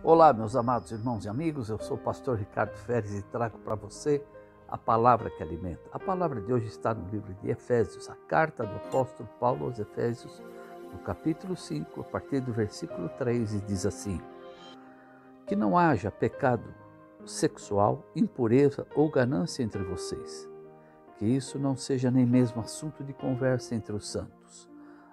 Olá, meus amados irmãos e amigos, eu sou o pastor Ricardo Feres e trago para você a palavra que alimenta. A palavra de hoje está no livro de Efésios, a carta do apóstolo Paulo aos Efésios, no capítulo 5, a partir do versículo 3, e diz assim: que não haja pecado sexual, impureza ou ganância entre vocês, que isso não seja nem mesmo assunto de conversa entre os santos.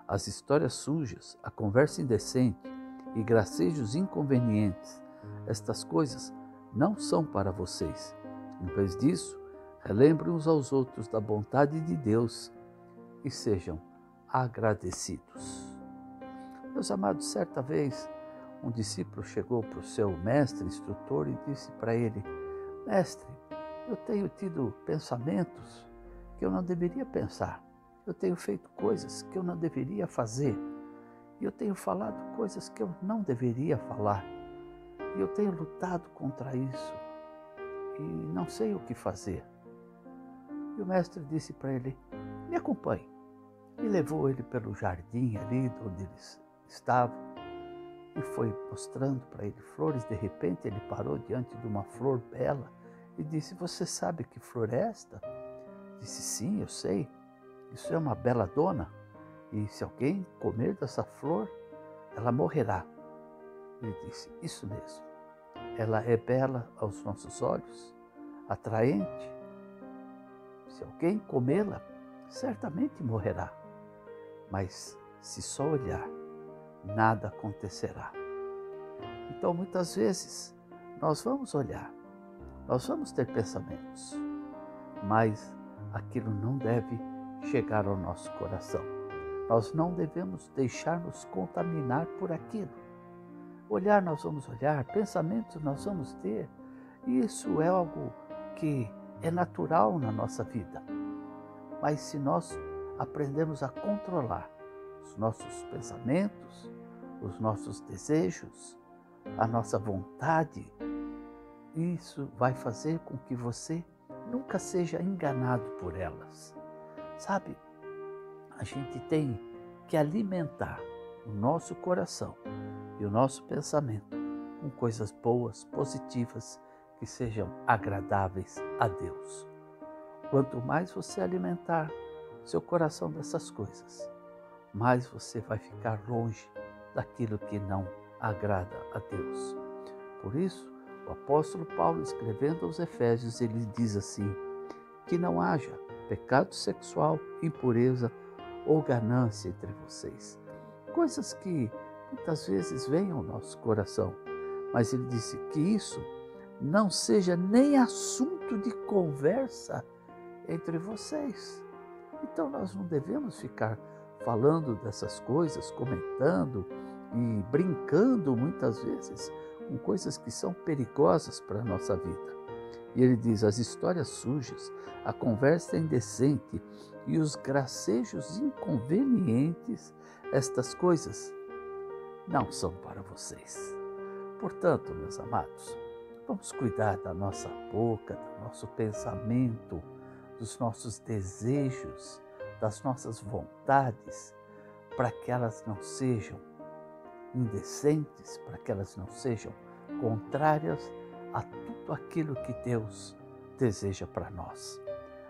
As histórias sujas, a conversa indecente e gracejos inconvenientes, estas coisas não são para vocês. Em vez disso, relembrem uns aos outros da bondade de Deus e sejam agradecidos. Meus amados, certa vez um discípulo chegou para o seu mestre, instrutor, e disse para ele: mestre, eu tenho tido pensamentos que eu não deveria pensar. Eu tenho feito coisas que eu não deveria fazer. E eu tenho falado coisas que eu não deveria falar. E eu tenho lutado contra isso. E não sei o que fazer. E o mestre disse para ele: me acompanhe. E levou ele pelo jardim ali onde eles estavam. E foi mostrando para ele flores. De repente ele parou diante de uma flor bela e disse: você sabe que flor é esta? Disse: sim, eu sei. Isso é uma beladona. E se alguém comer dessa flor, ela morrerá. Ele disse: isso mesmo. Ela é bela aos nossos olhos, atraente. Se alguém comê-la, certamente morrerá. Mas se só olhar, nada acontecerá. Então, muitas vezes, nós vamos olhar, nós vamos ter pensamentos, mas aquilo não deve chegar ao nosso coração. Nós não devemos deixar-nos contaminar por aquilo. Olhar nós vamos olhar, pensamentos nós vamos ter. E isso é algo que é natural na nossa vida. Mas se nós aprendemos a controlar os nossos pensamentos, os nossos desejos, a nossa vontade, isso vai fazer com que você nunca seja enganado por elas. Sabe? A gente tem que alimentar o nosso coração e o nosso pensamento com coisas boas, positivas, que sejam agradáveis a Deus. Quanto mais você alimentar seu coração dessas coisas, mais você vai ficar longe daquilo que não agrada a Deus. Por isso, o apóstolo Paulo, escrevendo aos Efésios, ele diz assim: que não haja pecado sexual, impureza ou ganância entre vocês. Coisas que muitas vezes vêm ao nosso coração, mas ele disse que isso não seja nem assunto de conversa entre vocês. Então nós não devemos ficar falando dessas coisas, comentando e brincando muitas vezes com coisas que são perigosas para a nossa vida. E ele diz: as histórias sujas, a conversa indecente e os gracejos inconvenientes, estas coisas não são para vocês. Portanto, meus amados, vamos cuidar da nossa boca, do nosso pensamento, dos nossos desejos, das nossas vontades, para que elas não sejam indecentes, para que elas não sejam contrárias a tudo aquilo que Deus deseja para nós.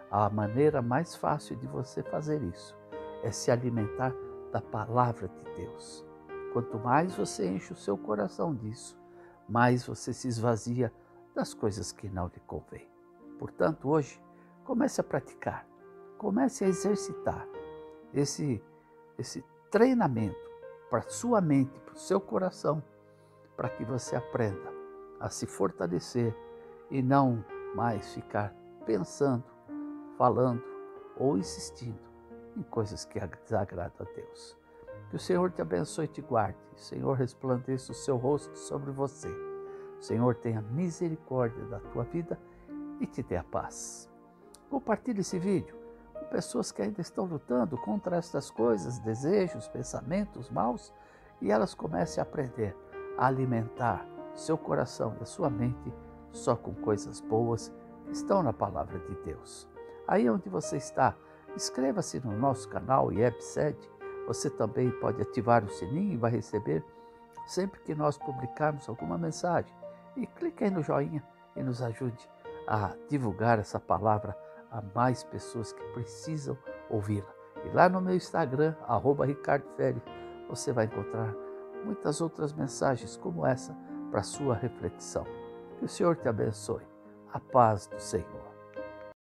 A maneira mais fácil de você fazer isso é se alimentar da palavra de Deus. Quanto mais você enche o seu coração disso, mais você se esvazia das coisas que não lhe convêm. Portanto, hoje, comece a praticar, comece a exercitar esse treinamento para a sua mente, para o seu coração, para que você aprenda a se fortalecer e não mais ficar pensando, falando ou insistindo em coisas que desagradam a Deus. Que o Senhor te abençoe e te guarde. O Senhor resplandeça o seu rosto sobre você. O Senhor tenha misericórdia da tua vida e te dê a paz. Compartilhe esse vídeo com pessoas que ainda estão lutando contra estas coisas, desejos, pensamentos maus, e elas comecem a aprender a alimentar seu coração e a sua mente só com coisas boas que estão na palavra de Deus. Aí onde você está, inscreva-se no nosso canal IEBSED. Você também pode ativar o sininho e vai receber sempre que nós publicarmos alguma mensagem. E clique aí no joinha e nos ajude a divulgar essa palavra a mais pessoas que precisam ouvi-la. E lá no meu Instagram, @RicardoFeres, você vai encontrar muitas outras mensagens como essa para sua reflexão. Que o Senhor te abençoe. A paz do Senhor.